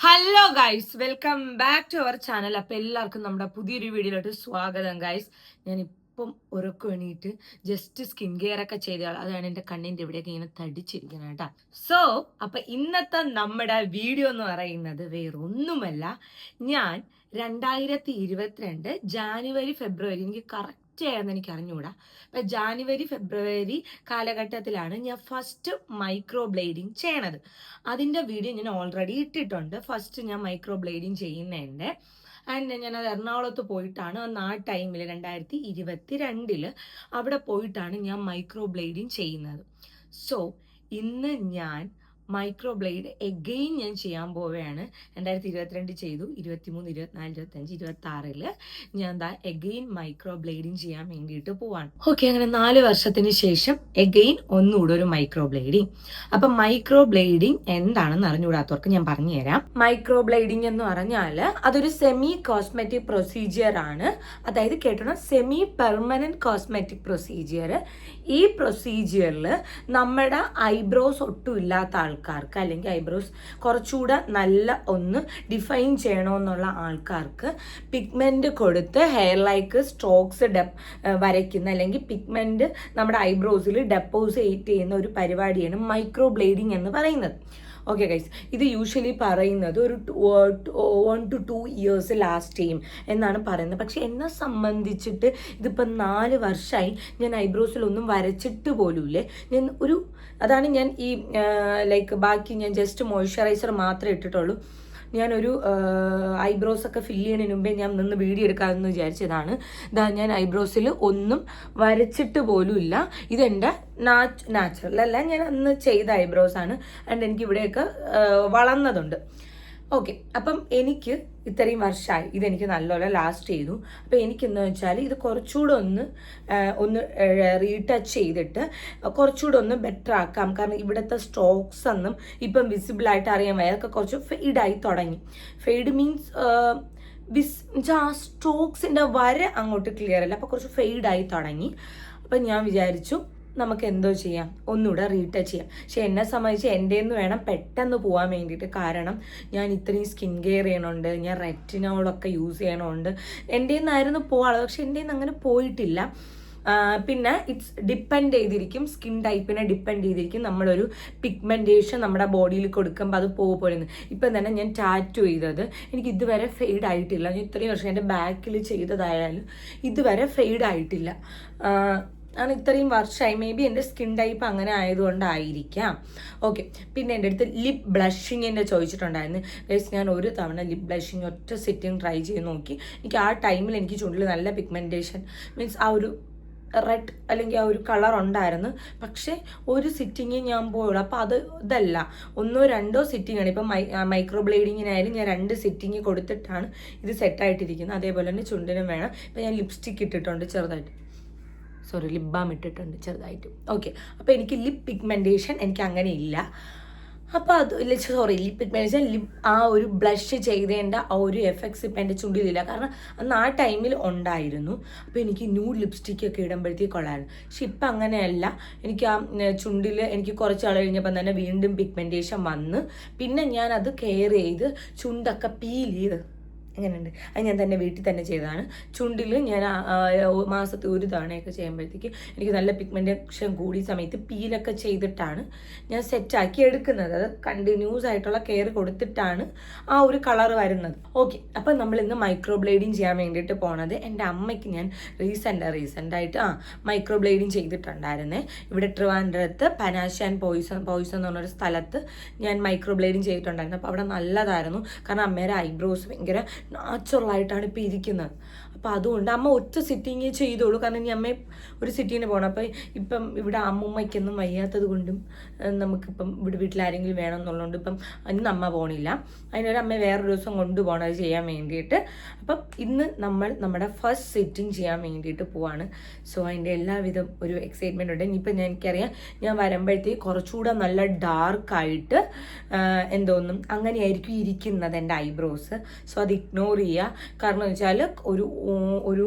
Hello guys, welcome back to our channel. അപ്പൊ എല്ലാവർക്കും നമ്മുടെ പുതിയൊരു വീഡിയോയിലോട്ട് സ്വാഗതം ഗൈസ്. ഞാൻ ഇപ്പം ഉറക്കം എണീറ്റ് ജസ്റ്റ് സ്കിൻ കെയർ ഒക്കെ ചെയ്താൽ അതാണ് എൻ്റെ കണ്ണിൻ്റെ ഇവിടെയൊക്കെ ഇങ്ങനെ തടിച്ചിരിക്കുന്നത് കേട്ടാ. സോ അപ്പൊ ഇന്നത്തെ നമ്മുടെ വീഡിയോ എന്ന് പറയുന്നത് വേറൊന്നുമല്ല, ഞാൻ 2022 ജാനുവരി ഫെബ്രുവരി, എനിക്ക് കറക്റ്റ് ആയെന്ന് എനിക്ക് അറിഞ്ഞുകൂടാ, അപ്പൊ ജാനുവരി ഫെബ്രുവരി കാലഘട്ടത്തിലാണ് ഞാൻ ഫസ്റ്റ് മൈക്രോ ബ്ലേഡിങ് ചെയ്യണത്. അതിൻ്റെ വീഡിയോ ഞാൻ ഓൾറെഡി ഇട്ടിട്ടുണ്ട്. ഫസ്റ്റ് ഞാൻ മൈക്രോ ബ്ലേഡിങ് ചെയ്യുന്നതിൻ്റെ ആൻഡ് ഞാനത് എറണാകുളത്ത് പോയിട്ടാണ് അന്ന് ആ ടൈമിൽ 2022 അവിടെ പോയിട്ടാണ് ഞാൻ മൈക്രോ ബ്ലേഡിങ് ചെയ്യുന്നത്. സോ ഇന്ന് ഞാൻ മൈക്രോ ബ്ലേഡ് എഗെയിൻ ഞാൻ ചെയ്യാൻ പോവുകയാണ്. 2022 ചെയ്തു, 23, 24, 25, 26 ഞാൻ എന്താ എഗെയിൻ മൈക്രോ ബ്ലേഡിങ് ചെയ്യാൻ വേണ്ടിയിട്ട് പോവാണ്. ഓക്കെ, അങ്ങനെ 4 വർഷത്തിന് ശേഷം എഗെയിൻ ഒന്നുകൂടെ ഒരു മൈക്രോ ബ്ലേഡിങ്. അപ്പൊ മൈക്രോ ബ്ലേഡിങ് എന്താണെന്ന് അറിഞ്ഞുകൂടാത്തവർക്ക് ഞാൻ പറഞ്ഞുതരാം. മൈക്രോ ബ്ലേഡിങ് എന്ന് പറഞ്ഞാൽ അതൊരു സെമി കോസ്മെറ്റിക് പ്രൊസീജിയർ ആണ്. അതായത് കേട്ടണം, സെമി പെർമനന്റ് കോസ്മെറ്റിക് പ്രൊസീജിയർ. ഈ പ്രൊസീജിയറിൽ നമ്മുടെ ഐബ്രോസ് ഒട്ടും ഇല്ലാത്ത ആൾക്കാർക്ക്, അല്ലെങ്കിൽ ഐബ്രോസ് കുറച്ചുകൂടെ നല്ല ഒന്ന് ഡിഫൈൻ ചെയ്യണമെന്നുള്ള ആൾക്കാർക്ക് പിഗ്മെന്റ് കൊടുത്ത് ഹെയർ ലൈക്ക് സ്ട്രോക്സ് വരയ്ക്കുന്ന, അല്ലെങ്കിൽ പിഗ്മെന്റ് നമ്മുടെ ഐബ്രോസിൽ ഡെപ്പോസിറ്റ് ചെയ്യുന്ന ഒരു പരിപാടിയാണ് മൈക്രോ ബ്ലേഡിങ് എന്ന് പറയുന്നത്. ഓക്കെ ഗൈസ്, ഇത് യൂഷ്വലി പറയുന്നത് ഒരു 1 to 2 years ലാസ്റ്റ് ചെയ്യും എന്നാണ് പറയുന്നത്. പക്ഷെ എന്നെ സംബന്ധിച്ചിട്ട് ഇതിപ്പം 4 വർഷമായി ഞാൻ ഐബ്രോസിലൊന്നും വരച്ചിട്ട് പോലുമില്ലേ. അതാണ് ഞാൻ ഈ ലൈക്ക് ബാക്കി ഞാൻ ജസ്റ്റ് മോയ്സ്ചറൈസർ മാത്രമേ ഇട്ടിട്ടുള്ളൂ. ഞാനൊരു ഐബ്രോസ് ഒക്കെ ഫില്ല് ചെയ്യുന്നതിന് മുമ്പേ ഞാൻ നിന്ന് വീഡിയോ എടുക്കാമെന്ന് വിചാരിച്ചതാണ്. ഞാൻ ഐബ്രോസിൽ ഒന്നും വരച്ചിട്ട് പോലും ഇല്ല. ഇതെൻ്റെ നാച്ചുറൽ അല്ല, ഞാൻ അന്ന് ചെയ്ത ഐബ്രോസ് ആണ്. ആൻഡ് എനിക്ക് ഇവിടെയൊക്കെ വളർന്നതുണ്ട്. ഓക്കെ, അപ്പം എനിക്ക് ഇത്രയും വർഷമായി ഇതെനിക്ക് നല്ലപോലെ ലാസ്റ്റ് ചെയ്തു. അപ്പം എനിക്കെന്ന് വെച്ചാൽ ഇത് കുറച്ചുകൂടെ ഒന്ന് റീടച്ച് ചെയ്തിട്ട് കുറച്ചുകൂടെ ഒന്ന് ബെറ്റർ ആക്കാം. കാരണം ഇവിടുത്തെ സ്ട്രോക്സ് ഒന്നും ഇപ്പം വിസിബിളായിട്ട് അറിയാൻ വയ്യ, അതൊക്കെ കുറച്ച് ഫെയ്ഡായി തുടങ്ങി. ഫെയ്ഡ് മീൻസ് ആ സ്ട്രോക്സിൻ്റെ വര അങ്ങോട്ട് ക്ലിയർ അല്ല, അപ്പോൾ കുറച്ച് ഫെയ്ഡായി തുടങ്ങി. അപ്പം ഞാൻ വിചാരിച്ചു നമുക്ക് എന്തോ ചെയ്യാം, ഒന്നുകൂടെ റീടച്ച് ചെയ്യാം. പക്ഷെ എന്നെ സംബന്ധിച്ച് എൻ്റെ നിന്ന് വേണം പെട്ടെന്ന് പോകാൻ വേണ്ടിയിട്ട്. കാരണം ഞാൻ ഇത്രയും സ്കിൻ കെയർ ചെയ്യണമുണ്ട്, ഞാൻ റെറ്റിനോളൊക്കെ യൂസ് ചെയ്യണമുണ്ട്. എൻ്റെ നിന്നായിരുന്നു പോകാനുള്ളത്, പക്ഷെ എൻ്റെ നിന്ന് അങ്ങനെ പോയിട്ടില്ല. പിന്നെ ഇറ്റ്സ് ഡിപ്പെൻഡ് ചെയ്തിരിക്കും, സ്കിൻ ടൈപ്പിനെ ഡിപ്പെൻഡ് ചെയ്തിരിക്കും നമ്മളൊരു പിഗ്മെൻറ്റേഷൻ നമ്മുടെ ബോഡിയിൽ കൊടുക്കുമ്പോൾ അത് പോലെന്ന്. ഇപ്പം തന്നെ ഞാൻ ടാറ്റു ചെയ്തത് എനിക്ക് ഇതുവരെ ഫെയ്ഡ് ആയിട്ടില്ല. ഞാൻ ഇത്രയും വർഷം എൻ്റെ ബാക്കിൽ ചെയ്തതായാലും ഇതുവരെ ഫെയ്ഡ് ആയിട്ടില്ല. ആണ് ഇത്രയും വർഷമായി. മേ ബി എൻ്റെ സ്കിൻ ടൈപ്പ് അങ്ങനെ ആയതുകൊണ്ടായിരിക്കാം. ഓക്കെ, പിന്നെ എൻ്റെ അടുത്ത് ലിപ് ബ്ലഷിങ്ങിൻ്റെ ചോദിച്ചിട്ടുണ്ടായിരുന്നു. ഗൈസ്, ഞാൻ ഒരു തവണ ലിപ് ബ്ലഷിങ് ഒറ്റ സിറ്റിങ് ട്രൈ ചെയ്ത് നോക്കി. എനിക്ക് ആ ടൈമിൽ എനിക്ക് ചുണ്ടിൽ നല്ല പിഗ്മെൻറ്റേഷൻ മീൻസ് ആ ഒരു റെഡ് അല്ലെങ്കിൽ ആ ഒരു കളർ ഉണ്ടായിരുന്നു. പക്ഷേ ഒരു സിറ്റിങ് ഞാൻ പോയുള്ളൂ. അപ്പോൾ ഇതല്ല, 1 or 2 സിറ്റിംഗ് ആണ്. ഇപ്പം മൈക്രോ ബ്ലേഡിങ്ങിനായാലും ഞാൻ 2 സിറ്റിങ് കൊടുത്തിട്ടാണ് ഇത് സെറ്റായിട്ടിരിക്കുന്നത്. അതേപോലെ തന്നെ ചുണ്ടിനും വേണം. ഇപ്പം ഞാൻ ലിപ്സ്റ്റിക്ക് ഇട്ടിട്ടുണ്ട് ചെറുതായിട്ട്, ലിപ് ബാം ഇട്ടിട്ടുണ്ട് ചെറുതായിട്ട്. ഓക്കെ, അപ്പോൾ എനിക്ക് ലിപ് പിഗ്മെൻറ്റേഷൻ എനിക്ക് അങ്ങനെ ഇല്ല. അപ്പോൾ ലിപ് പിഗ്മെൻറ്റേഷൻ ആ ഒരു ബ്ലഷ് ചെയ്തതിൻ്റെ ആ ഒരു എഫക്ട്സ് ഇപ്പം എൻ്റെ ചുണ്ടിലില്ല. കാരണം അന്ന് ആ ടൈമിൽ ഉണ്ടായിരുന്നു. അപ്പോൾ എനിക്ക് ന്യൂഡ് ലിപ്സ്റ്റിക്കൊക്കെ ഇടുമ്പോഴത്തേക്ക് കൊള്ളായിരുന്നു. പക്ഷെ ഇപ്പം അങ്ങനെയല്ല. എനിക്ക് ആ ചുണ്ടിൽ എനിക്ക് കുറച്ച് നാൾ കഴിഞ്ഞപ്പം തന്നെ വീണ്ടും പിഗ്മെൻറ്റേഷൻ വന്ന് പിന്നെ ഞാൻ അത് കെയർ ചെയ്ത് ചുണ്ടൊക്കെ പീൽ ചെയ്ത് എങ്ങനെയുണ്ട്, അത് ഞാൻ തന്നെ വീട്ടിൽ തന്നെ ചെയ്തതാണ്. ചുണ്ടിൽ ഞാൻ മാസത്തിൽ 1 തവണയൊക്കെ ചെയ്യുമ്പോഴത്തേക്ക് എനിക്ക് നല്ല പിഗ്മെൻറ്റേഷൻ കൂടിയ സമയത്ത് പീലൊക്കെ ചെയ്തിട്ടാണ് ഞാൻ സെറ്റാക്കി എടുക്കുന്നത്. അത് കണ്ടിന്യൂസ് ആയിട്ടുള്ള കെയർ കൊടുത്തിട്ടാണ് ആ ഒരു കളർ വരുന്നത്. ഓക്കെ, അപ്പം നമ്മൾ ഇന്ന് മൈക്രോ ബ്ലേഡിങ് ചെയ്യാൻ വേണ്ടിയിട്ട് പോണത്. എൻ്റെ അമ്മയ്ക്ക് ഞാൻ റീസെൻ്റായിട്ട് മൈക്രോ ബ്ലേഡിങ് ചെയ്തിട്ടുണ്ടായിരുന്നേ. ഇവിടെ ട്രിവാൻഡ്രത്ത് പനാശ്യാൻ പോയിസൺ എന്ന് പറഞ്ഞൊരു സ്ഥലത്ത് ഞാൻ മൈക്രോ ബ്ലേഡിങ് ചെയ്തിട്ടുണ്ടായിരുന്നു. അപ്പോൾ അവിടെ നല്ലതായിരുന്നു. കാരണം അമ്മയുടെ ഐബ്രോസ് ഭയങ്കര നാച്ചുറലായിട്ടാണ് ഇപ്പം ഇരിക്കുന്നത്. അപ്പം അതുകൊണ്ട് അമ്മ ഒറ്റ സിറ്റിങ് ചെയ്തോളൂ. കാരണം ഇനി അമ്മ ഒരു സിറ്റിങ്ങിന് പോകണം. അപ്പം ഇപ്പം ഇവിടെ അമ്മൂമ്മയ്ക്കൊന്നും വയ്യാത്തത് കൊണ്ടും നമുക്കിപ്പം ഇവിടെ വീട്ടിലാരെങ്കിലും വേണം എന്നുള്ളതുകൊണ്ട് ഇപ്പം ഇന്ന് അമ്മ പോകണില്ല. അതിനൊരു അമ്മ വേറൊരു ദിവസം കൊണ്ടുപോകണം അത് ചെയ്യാൻ വേണ്ടിയിട്ട്. അപ്പം ഇന്ന് നമ്മൾ നമ്മുടെ ഫസ്റ്റ് സിറ്റിങ് ചെയ്യാൻ വേണ്ടിയിട്ട് പോവാണ്. സോ അതിൻ്റെ എല്ലാവിധം ഒരു എക്സൈറ്റ്മെൻ്റ് ഉണ്ട്. ഇനിയിപ്പം എനിക്കറിയാം, ഞാൻ വരുമ്പോഴത്തേക്ക് കുറച്ചുകൂടെ നല്ല ഡാർക്കായിട്ട് എന്തോന്നും അങ്ങനെയായിരിക്കും ഇരിക്കുന്നത് എൻ്റെ ഐബ്രോസ്. സോ അത് ഇഗ്നോർ ചെയ്യുക. കാരണം എന്ന് വെച്ചാൽ ഒരു ഒരു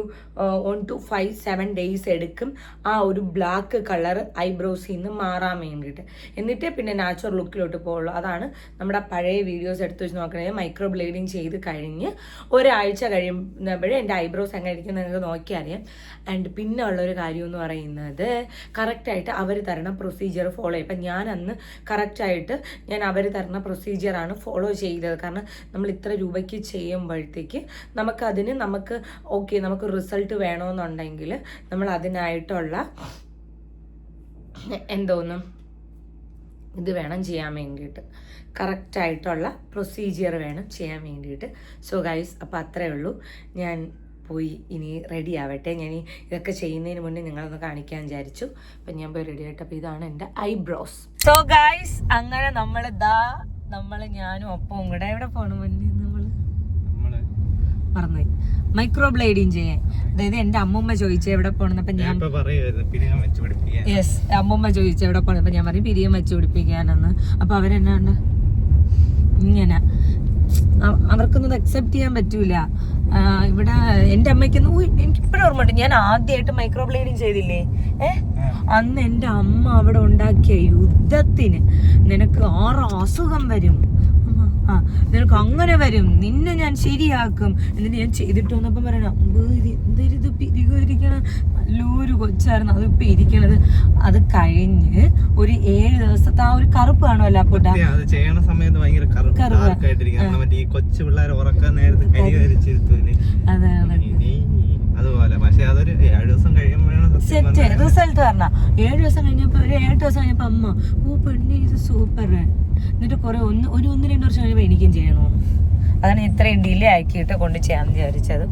1 to 7 ഡേയ്സ് എടുക്കും ആ ഒരു ബ്ലാക്ക് കളർ ഐബ്രോസിൽ നിന്ന് മാറാൻ വേണ്ടിയിട്ട്. എന്നിട്ട് പിന്നെ നാച്ചുറൽ ലുക്കിലോട്ട് പോകുള്ളൂ. അതാണ് നമ്മുടെ പഴയ വീഡിയോസ് എടുത്ത് വെച്ച് നോക്കണേ. മൈക്രോ ബ്ലേഡിങ് ചെയ്ത് കഴിഞ്ഞ് ഒരാഴ്ച കഴിയുമ്പോഴേ എൻ്റെ ഐബ്രോസ് എങ്ങനെ ഇരിക്കും നിങ്ങൾക്ക് നോക്കിയാൽ അറിയാം. ആൻഡ് പിന്നെ ഉള്ളൊരു കാര്യം എന്ന് പറയുന്നത് കറക്റ്റായിട്ട് അവർ തരണ പ്രൊസീജിയർ ഫോളോ ചെയ്യും. ഇപ്പം ഞാൻ അന്ന് കറക്റ്റായിട്ട് അവർ തരുന്ന പ്രൊസീജിയറാണ് ഫോളോ ചെയ്തത്. കാരണം നമ്മൾ ഇത്ര രൂപയ്ക്ക് ചെയ്യുമ്പോഴത്തേക്ക് നമുക്ക് ഓക്കെ നമുക്ക് റിസൾട്ട് വേണമെന്നുണ്ടെങ്കിൽ നമ്മൾ അതിനായിട്ടുള്ള എന്തോന്നും ഇത് വേണം ചെയ്യാൻ വേണ്ടിയിട്ട്, കറക്റ്റായിട്ടുള്ള പ്രൊസീജിയർ വേണം ചെയ്യാൻ വേണ്ടിയിട്ട്. സോ ഗൈസ്, അപ്പോൾ അത്രയേ ഉള്ളൂ. ഞാൻ പോയി ഇനി റെഡി ആവട്ടെ. ഞാൻ ഇതൊക്കെ ചെയ്യുന്നതിന് മുന്നേ നിങ്ങളൊന്ന് കാണിക്കാൻ വിചാരിച്ചു. അപ്പം ഞാൻ പോയി റെഡി ആയിട്ട്. അപ്പോൾ ഇതാണ് എൻ്റെ ഐബ്രോസ്. സോ ഗൈസ്, അങ്ങനെ നമ്മൾ ഞാനും ഒപ്പം കൂടെ എവിടെ പോകണം മുന്നേ നമ്മൾ മറന്നുപോയി മൈക്രോ ബ്ലേഡിങ് ചെയ്യാൻ. അതായത് എൻ്റെ അമ്മൂമ്മ ചോദിച്ചു എവിടെ പോകണം. അപ്പം ഞാൻ യെസ്, അമ്മൂമ്മ ചോദിച്ചു എവിടെ പോകണം. അപ്പം ഞാൻ പറയും പിരിയം വെച്ച് പിടിപ്പിക്കാനെന്ന്. അപ്പം അവരെന്നാണ്ട് ഇങ്ങനെ അവർക്കൊന്നും അക്സെപ്റ്റ് ചെയ്യാൻ പറ്റൂല. ഇവിടെ എൻ്റെ അമ്മയ്ക്കൊന്നും എനിക്കിപ്പോഴും ഓർമ്മയുണ്ട്, ഞാൻ ആദ്യമായിട്ട് മൈക്രോ ബ്ലേഡിങ് ചെയ്തില്ലേ അന്ന് എൻ്റെ അമ്മ അവിടെ ഉണ്ടാക്കിയ യുദ്ധത്തിന് നിനക്ക് 6 അസുഖം വരും, നിനക്ക് അങ്ങനെ വരും, നിന്നെ ഞാൻ ശരിയാക്കും. എന്നിട്ട് ഞാൻ ചെയ്തിട്ട് വന്നപ്പം പറയണം എന്തൊരിത് പിരികൊരിക്കണം. നല്ലൊരു കൊച്ചായിരുന്നു അതിപ്പോ ഇരിക്കണത്. അത് കഴിഞ്ഞ് ഒരു 7 ദിവസത്തെ ആ ഒരു കറുപ്പ് കാണുമല്ലോ അപ്പോട്ട ചെയ്യണ സമയത്ത് ഭയങ്കര അതെ അതുപോലെ. പക്ഷെ അതൊരു 7 ദിവസം കഴിയുമ്പോഴാണ് സെറ്റ് റിസൾട്ട് പറഞ്ഞ. 7 ദിവസം കഴിഞ്ഞപ്പോ ഒരു 8 ദിവസം കഴിഞ്ഞപ്പോ അമ്മ പെണ്ണി ഇത് സൂപ്പർ. എന്നിട്ട് കുറെ 1-2 വർഷം കഴിയുമ്പോൾ എനിക്കും ചെയ്യണമെന്ന്. അതാണ് ഇത്രയും ഡിലേ ആക്കിയിട്ട് കൊണ്ട് ചെയ്യാമെന്ന് വിചാരിച്ചത്.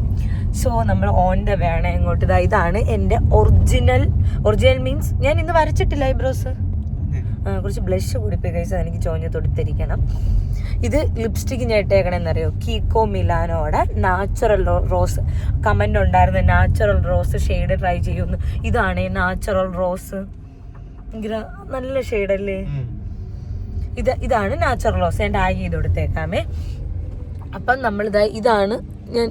സോ നമ്മൾ ഓൺ ദ വേണം ഇങ്ങോട്ട്. ഇതാണ് എൻ്റെ ഒറിജിനൽ മീൻസ് ഞാൻ ഇന്ന് വരച്ചിട്ടില്ല ഐബ്രോസ്. കുറച്ച് ബ്ലഷ് കൂടിപ്പോയി കഴിച്ചാൽ എനിക്ക് ചോഞ്ഞ് തൊടുത്തിരിക്കണം. ഇത് ലിപ്സ്റ്റിക്ക് ഞാൻ ഇട്ടേക്കണെന്നറിയോ, കീക്കോ മിലാനോടെ നാച്ചുറൽ റോസ്. കമൻ്റ് ഉണ്ടായിരുന്നു നാച്ചുറൽ റോസ് ഷെയ്ഡ് ട്രൈ ചെയ്യുമെന്ന്. ഇതാണ് നാച്ചുറൽ റോസ്. നല്ല ഷെയ്ഡല്ലേ. ഇതാണ് നാച്ചുറൽ റോസ്. ഞാൻ ടാഗ് ചെയ്ത് കൊടുത്തേക്കാമേ. അപ്പം ഇതാണ് ഞാൻ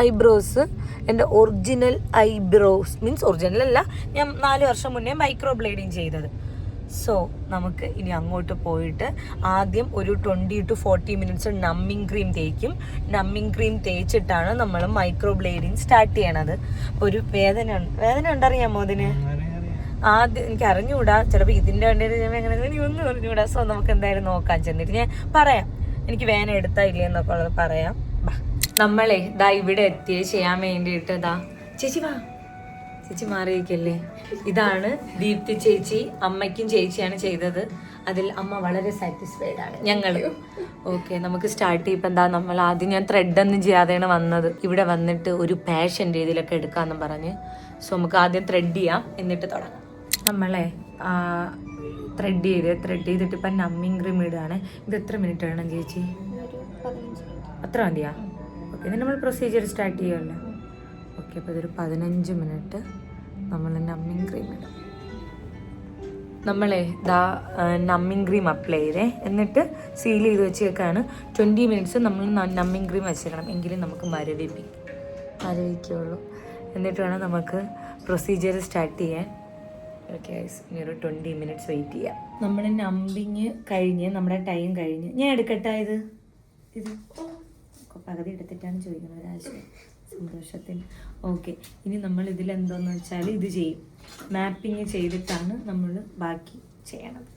ഐബ്രോസ്. എൻ്റെ ഒറിജിനൽ ഐബ്രോസ് മീൻസ് ഒറിജിനൽ അല്ല, ഞാൻ 4 വർഷം മുന്നേ മൈക്രോ ബ്ലേഡിങ് ചെയ്തത്. സോ നമുക്ക് ഇനി അങ്ങോട്ട് പോയിട്ട് ആദ്യം ഒരു 20 to 40 മിനിറ്റ്സ് നമ്മിങ് ക്രീം തേക്കും. നമ്മിങ് ക്രീം തേച്ചിട്ടാണ് നമ്മൾ മൈക്രോ ബ്ലേഡിങ് സ്റ്റാർട്ട് ചെയ്യണത്. അപ്പോൾ ഒരു വേദന ഉണ്ടറിയാമോ അതിന്? ആദ്യം എനിക്ക് അറിഞ്ഞുകൂടാ, ചിലപ്പോൾ ഇതിൻ്റെ വേണ്ടി എങ്ങനെ ഒന്നും അറിഞ്ഞുകൂടാ. സോ നമുക്ക് എന്തായാലും നോക്കാൻ ചെന്നിട്ട് ഞാൻ പറയാം എനിക്ക് വേദന എടുത്താ ഇല്ലെന്നൊക്കെ ഉള്ളത് പറയാം. നമ്മളെ ഇവിടെ ചെയ്യാൻ വേണ്ടിയിട്ട് ചേച്ചി മാറിയിരിക്കല്ലേ. ഇതാണ് ദീപ്തി ചേച്ചി. അമ്മയ്ക്കും ചേച്ചിയാണ് ചെയ്തത്. അതിൽ അമ്മ വളരെ സാറ്റിസ്ഫൈഡ് ആണ്. ഞങ്ങൾ ഓക്കെ നമുക്ക് സ്റ്റാർട്ട് ചെയ്യുമ്പോൾ നമ്മൾ ആദ്യം ഞാൻ ത്രെഡൊന്നും ചെയ്യാതെയാണ് വന്നത്. ഇവിടെ വന്നിട്ട് ഒരു പാഷൻ രീതിയിലൊക്കെ എടുക്കാമെന്നും പറഞ്ഞ്. സോ നമുക്ക് ആദ്യം ത്രെഡ് ചെയ്യാം, എന്നിട്ട് തുടങ്ങാം. നമ്മളെ ത്രെഡ് ചെയ്തിട്ട് ഇപ്പം നമ്മിങ് ക്രീം ഇടുകയാണ്. ഇത് എത്ര മിനിറ്റ് വേണം ചേച്ചി? അത്ര മതിയാ? ഓക്കെ, ഇനി നമ്മൾ പ്രൊസീജിയർ സ്റ്റാർട്ട് ചെയ്യുമല്ലോ. ഓക്കെ, അപ്പോൾ ഇതൊരു 15 മിനിറ്റ് നമ്മൾ നമ്മിങ് ക്രീം ഇടും. നമ്മിങ് ക്രീം അപ്ലൈ ചെയ്തേ, എന്നിട്ട് സീൽ ചെയ്ത് വെച്ചേക്കാണ്. 20 മിനിറ്റ്സ് നമ്മൾ നമ്മിങ് ക്രീം വെച്ചേക്കണം, എങ്കിലും നമുക്ക് മരവിക്കുള്ളൂ. എന്നിട്ട് വേണം നമുക്ക് പ്രൊസീജിയർ സ്റ്റാർട്ട് ചെയ്യാൻ. ഓക്കെ, ഇനി ഒരു 20 മിനിറ്റ്സ് വെയിറ്റ് ചെയ്യാം. നമ്മൾ നമ്പിങ് കഴിഞ്ഞ് നമ്മുടെ ടൈം കഴിഞ്ഞ് ഞാൻ എടുക്കട്ടെ. ഇത് പകുതി എടുത്തിട്ടാണ് ചോദിക്കുന്നത്, ഒരാശയം സന്തോഷത്തിന്. ഓക്കെ, ഇനി നമ്മൾ ഇതിലെന്തോന്ന് വെച്ചാൽ ഇത് ചെയ്യും. മാപ്പിങ് ചെയ്തിട്ടാണ് നമ്മൾ ബാക്കി ചെയ്യണത്.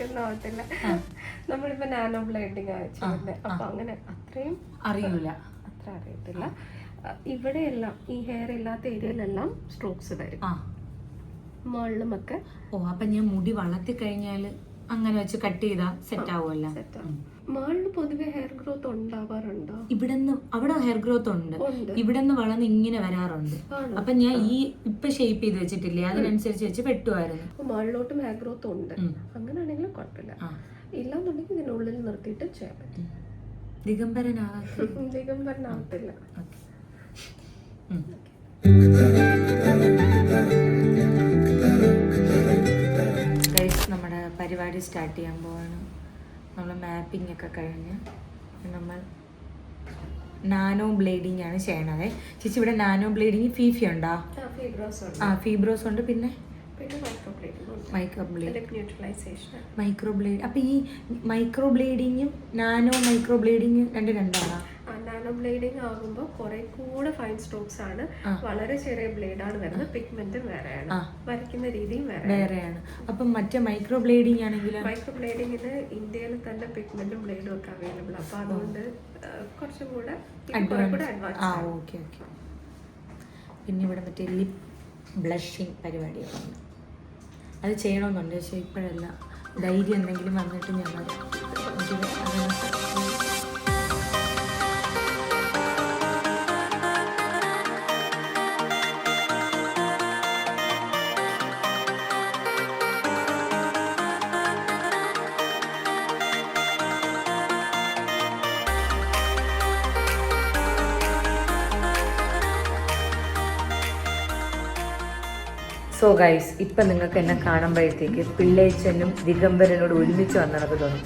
ഒന്നും ആവത്തില്ല. നമ്മളിപ്പോ നാനോ ബ്ലേഡിങ് ചെയ്യുന്നത്, അപ്പൊ അങ്ങനെ അത്രയും അറിയൂല, അത്ര അറിയത്തില്ല. ഇവിടെ എല്ലാം ഈ ഹെയർ ഇല്ലാത്ത ഏരിയയിലെല്ലാം സ്ട്രോക്സ് വരും, മുകളിലുമൊക്കെ. ഓ, അപ്പൊ ഞാൻ മുടി വളർത്തി കഴിഞ്ഞാല് അങ്ങനെ വെച്ച് കട്ട് ചെയ്താ സെറ്റ് ആവുമല്ലോ. മുകളിൽ പൊതുവെ ഹെയർ ഗ്രോത്ത് ഉണ്ടാവാറുണ്ടോ? ഇവിടെന്ന് അവിടെ ഹെയർ ഗ്രോത്ത് ഉണ്ട്, ഇവിടെന്ന് വളർന്ന് ഇങ്ങനെ വരാറുണ്ട്. അപ്പൊ ഞാൻ ഈ ഇപ്പൊ ഷേപ്പ് ചെയ്ത് വെച്ചിട്ടില്ലേ, അതിനനുസരിച്ച് വെച്ച് വെട്ടുമായിരുന്നു. മുകളിലോട്ടും ഹെയർ ഗ്രോത്ത് ഉണ്ട്, അങ്ങനെയാണെങ്കിലും കുഴപ്പമില്ല. ഇല്ലാന്നുണ്ടെങ്കിൽ ഇതിനുള്ളിൽ നിർത്തിയിട്ട് ചെയ്യാൻ പറ്റും. ദിഗംബരനാവത്തില്ല. നമ്മുടെ പരിപാടി സ്റ്റാർട്ട് ചെയ്യാൻ പോവാണ്. നമ്മൾ മാപ്പിംഗ് ഒക്കെ കഴിഞ്ഞ് നമ്മൾ നാനോ ബ്ലേഡിങ് ആണ് ചെയ്യണത്. ചേച്ചി ഇവിടെ നാനോ ബ്ലേഡിങ് ഫീഫി ഉണ്ടോ? ഫീബ്രോസ് ഉണ്ട്, പിന്നെ മൈക്രോ ബ്ലേഡ്. അപ്പൊ ഈ മൈക്രോ ബ്ലേഡിങ്ങും നാനോ മൈക്രോ ബ്ലേഡിങ് രണ്ടാണ്. നാനോ ബ്ലേഡിങ് ആകുമ്പോൾ കുറെ കൂടെ ഫൈൻ സ്ട്രോക്സ് ആണ്, വളരെ ചെറിയ ബ്ലേഡ് ആണ് വരുന്നത്, പിഗ്മെന്റും വേറെയാണ്, വരയ്ക്കുന്ന രീതിയും വേറെയാണ്. അപ്പൊ മറ്റേ മൈക്രോ ബ്ലേഡിങ് ആണെങ്കിൽ മൈക്രോ ബ്ലേഡിങ്ങിന് ഇന്ത്യയിൽ തന്നെ പിഗ്മെന്റും ബ്ലേഡും ഒക്കെ അവൈലബിൾ. അപ്പൊ അതുകൊണ്ട് കുറച്ചും കൂടെ അഡ്വാൻസ്. പിന്നെ ഇവിടെ മറ്റേ ലിപ് ബ്ലഷിങ് പരിപാടിയാണ്, അത് ചെയ്യണമെന്നുണ്ട്. പക്ഷെ ഇപ്പോഴല്ല, ധൈര്യം എന്തെങ്കിലും വന്നിട്ട് ഞാൻ സോ ഗൈസ്, ഇപ്പം നിങ്ങൾക്ക് എന്നെ കാണുമ്പോഴത്തേക്ക് പിള്ളേച്ചനും ദിഗംബരനോട് ഒരുമിച്ച് വന്നതൊക്കെ തോന്നും.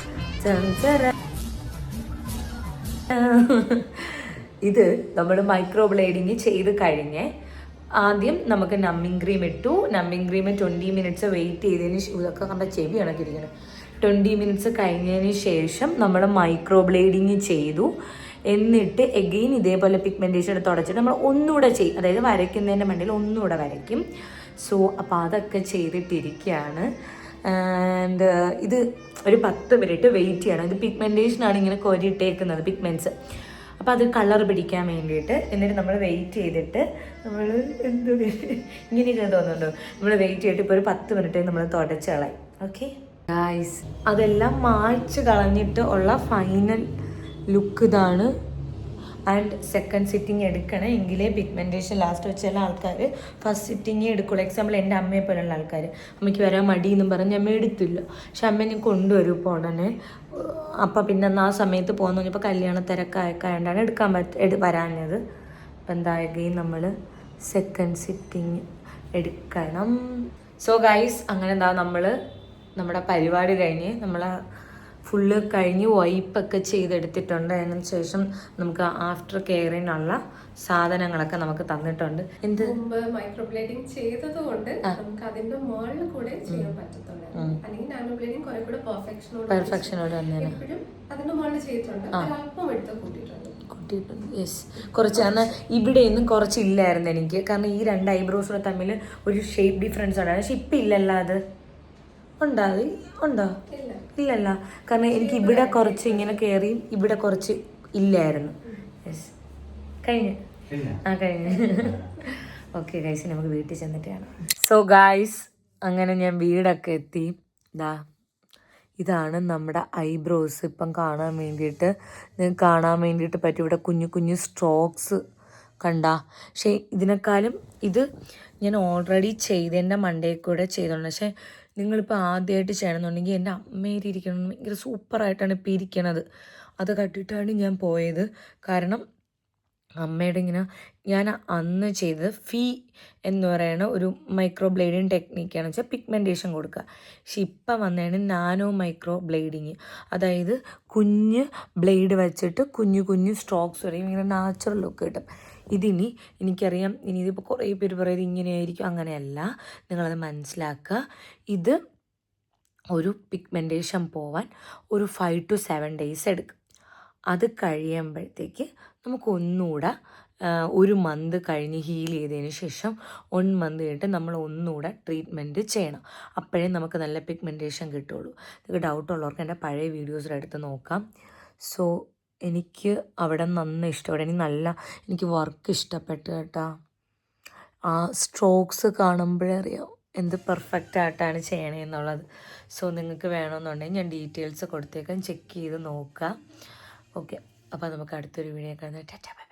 ഇത് നമ്മൾ മൈക്രോ ബ്ലേഡിങ് ചെയ്ത് കഴിഞ്ഞ് ആദ്യം നമുക്ക് നമ്മിങ് ക്രീം ഇട്ടു. നമ്മിങ് ക്രീം 20 മിനിറ്റ്സ് വെയിറ്റ് ചെയ്തതിന് ഇതൊക്കെ കണ്ട ചെവി കണക്കിരിക്കണം. 20 മിനിറ്റ്സ് കഴിഞ്ഞതിന് ശേഷം നമ്മൾ മൈക്രോ ബ്ലേഡിങ് ചെയ്തു. എന്നിട്ട് എഗെയിൻ ഇതേപോലെ പിഗ്മെൻറ്റേഷൻ തുടച്ചിട്ട് നമ്മൾ ഒന്നുകൂടെ ചെയ്യും, അതായത് വരയ്ക്കുന്നതിൻ്റെ മണ്ടിയിൽ ഒന്നുകൂടെ വരയ്ക്കും. സോ അപ്പോൾ അതൊക്കെ ചെയ്തിട്ടിരിക്കുകയാണ്. ആൻഡ് ഇത് ഒരു 10 മിനിറ്റ് വെയിറ്റ് ചെയ്യണം. ഇത് പിഗ്മെൻറ്റേഷനാണ് ഇങ്ങനെ കോരിയിട്ടേക്കുന്നത്, പിഗ്മെൻറ്റ്സ്. അപ്പോൾ അത് കളർ പിടിക്കാൻ വേണ്ടിയിട്ട്. എന്നിട്ട് നമ്മൾ വെയിറ്റ് ചെയ്തിട്ട് നമ്മൾ ഇങ്ങനെയൊക്കെ തോന്നുന്നുണ്ടോ, നമ്മൾ വെയിറ്റ് ചെയ്തിട്ട് ഇപ്പോൾ ഒരു 10 മിനിറ്റ് നമ്മൾ തുടച്ച് കളയും. ഓക്കെ ഗായ്സ്, അതെല്ലാം മായ്ച്ച് കളഞ്ഞിട്ട് ഉള്ള ഫൈനൽ ലുക്ക് ഇതാണ്. ആൻഡ് സെക്കൻഡ് സിറ്റിങ് എടുക്കണം, എങ്കിലേ പിഗ്മെൻറ്റേഷൻ ലാസ്റ്റ് വെച്ച ചില ആൾക്കാർ ഫസ്റ്റ് സിറ്റിങ്ങേ എടുക്കുള്ളൂ. എക്സാമ്പിൾ എൻ്റെ അമ്മയെ പോലുള്ള ആൾക്കാർ, അമ്മയ്ക്ക് വരാൻ മടിയെന്നും പറഞ്ഞ് അമ്മ എടുത്തില്ല. പക്ഷെ അമ്മേനെ കൊണ്ടുവരും ഇപ്പോൾ ഉടനെ. അപ്പം പിന്നെ ആ സമയത്ത് പോകുന്ന പറഞ്ഞപ്പോൾ കല്യാണ തിരക്കായതുകൊണ്ടാണ് വരാഞ്ഞത്. അപ്പം എന്തായാലും നമ്മൾ സെക്കൻഡ് സിറ്റിങ് എടുക്കണം. സോ ഗൈസ്, അങ്ങനെ എന്താ നമ്മൾ നമ്മുടെ പരിപാടി കഴിഞ്ഞ് നമ്മൾ ഫുള്ള് കഴിഞ്ഞ് വൈപ്പൊക്കെ ചെയ്തെടുത്തിട്ടുണ്ട്. അതിന് ശേഷം നമുക്ക് ആഫ്റ്റർ കെയറിനുള്ള സാധനങ്ങളൊക്കെ നമുക്ക് തന്നിട്ടുണ്ട്. എന്ത് മൈക്രോ ബ്ലേഡിങ് ചെയ്തത് കൊണ്ട് നമുക്ക് അതിന്റെ മുകളിൽ കൂടെ ചെയ്യാൻ പറ്റത്തുള്ളൂ. അല്ലെങ്കിൽ നാനോ ബ്ലേഡിങ് കുറെ കൂടെ പെർഫെക്ഷനോട് അതിന്റെ മുകളിൽ ചെയ്തിട്ടുണ്ട്, അല്പം എടുത്ത് കൂട്ടിയിട്ടുണ്ട്. യെസ്, കുറച്ച് എന്നാൽ ഇവിടെ ഒന്നും കുറച്ചില്ലായിരുന്നു എനിക്ക്, കാരണം ഈ 2 ഐബ്രോസ് തമ്മിൽ ഒരു ഷേപ്പ് ഡിഫറൻസ് ഉണ്ടായിരുന്നു. പക്ഷെ ഇപ്പം ഇല്ലല്ലോ, അത് ഉണ്ടോ? ഇല്ലല്ല, കാരണം എനിക്ക് ഇവിടെ കുറച്ച് ഇങ്ങനെ കയറിയും ഇവിടെ കുറച്ച് ഇല്ലായിരുന്നു. യെസ്, കഴിഞ്ഞു. ഓക്കെ ഗൈസ്, നമുക്ക് വീട്ടിൽ ചെന്നിട്ട് കാണാം. സോ ഗൈസ്, അങ്ങനെ ഞാൻ വീടൊക്കെ എത്തി. ഇതാണ് നമ്മുടെ ഐബ്രോസ് ഇപ്പം കാണാൻ വേണ്ടിയിട്ട് പറ്റും. ഇവിടെ കുഞ്ഞു കുഞ്ഞു സ്ട്രോക്സ് കണ്ട. പക്ഷേ ഇതിനേക്കാളും ഇത് ഞാൻ ഓൾറെഡി ചെയ്തതിൻ്റെ മണ്ടയിൽ കൂടെ ചെയ്തോണ്ട്. പക്ഷേ നിങ്ങളിപ്പോൾ ആദ്യമായിട്ട് ചെയ്യണമെന്നുണ്ടെങ്കിൽ എൻ്റെ അമ്മയിൽ ഇരിക്കണം, ഭയങ്കര സൂപ്പറായിട്ടാണ് ഇപ്പോൾ ഇരിക്കണത്. അത് കണ്ടിട്ടാണ് ഞാൻ പോയത്. കാരണം അമ്മയുടെ ഇങ്ങനെ ഞാൻ അന്ന് ചെയ്തത് ഫീ എന്ന് പറയുന്ന ഒരു മൈക്രോ ബ്ലേഡിങ് ടെക്നിക്കാണ് വെച്ചാൽ പിഗ്മെൻറ്റേഷൻ കൊടുക്കുക. പക്ഷെ ഇപ്പം വന്നതാണ് നാനോ മൈക്രോ ബ്ലേഡിങ്, അതായത് കുഞ്ഞ് ബ്ലേഡ് വെച്ചിട്ട് കുഞ്ഞു കുഞ്ഞു സ്ട്രോക്സ് വരെയും ഇങ്ങനെ നാച്ചുറൽ ലുക്ക് കിട്ടും. ഇതിനി എനിക്കറിയാം, ഇനി ഇതിപ്പോൾ കുറേ പേര് പറയുന്നത് ഇങ്ങനെയായിരിക്കും, അങ്ങനെയല്ല. നിങ്ങളത് മനസ്സിലാക്കുക. ഇത് ഒരു പിഗ്മെൻറ്റേഷൻ പോവാൻ ഒരു 5 to 7 days എടുക്കും. അത് കഴിയുമ്പോഴത്തേക്ക് നമുക്കൊന്നുകൂടെ 1 മന്ത് കഴിഞ്ഞ് ഹീൽ ചെയ്തതിന് ശേഷം 1 മന്ത് കഴിഞ്ഞിട്ട് നമ്മൾ ഒന്നുകൂടെ ട്രീറ്റ്മെൻറ്റ് ചെയ്യണം. അപ്പോഴേ നമുക്ക് നല്ല പിഗ്മെൻറ്റേഷൻ കിട്ടുള്ളൂ. നിങ്ങൾക്ക് ഡൗട്ടുള്ളവർക്ക് എൻ്റെ പഴയ വീഡിയോസിലെടുത്ത് നോക്കാം. സോ എനിക്ക് അവിടെ നന്നായി ഇഷ്ടപ്പെട്ടു. എനിക്ക് വർക്ക് ഇഷ്ടപ്പെട്ടു കേട്ടോ. ആ സ്ട്രോക്സ് കാണുമ്പോഴേ അറിയാം എന്ത് പെർഫെക്റ്റ് ആയിട്ടാണ് ചെയ്യണമെന്നുള്ളത്. സോ നിങ്ങൾക്ക് വേണമെന്നുണ്ടെങ്കിൽ ഞാൻ ഡീറ്റെയിൽസ് കൊടുത്തേക്കാം, ചെക്ക് ചെയ്ത് നോക്കാം. ഓക്കെ, അപ്പോൾ നമുക്ക് അടുത്തൊരു വീഡിയോ കാണാം. Tata bye bye.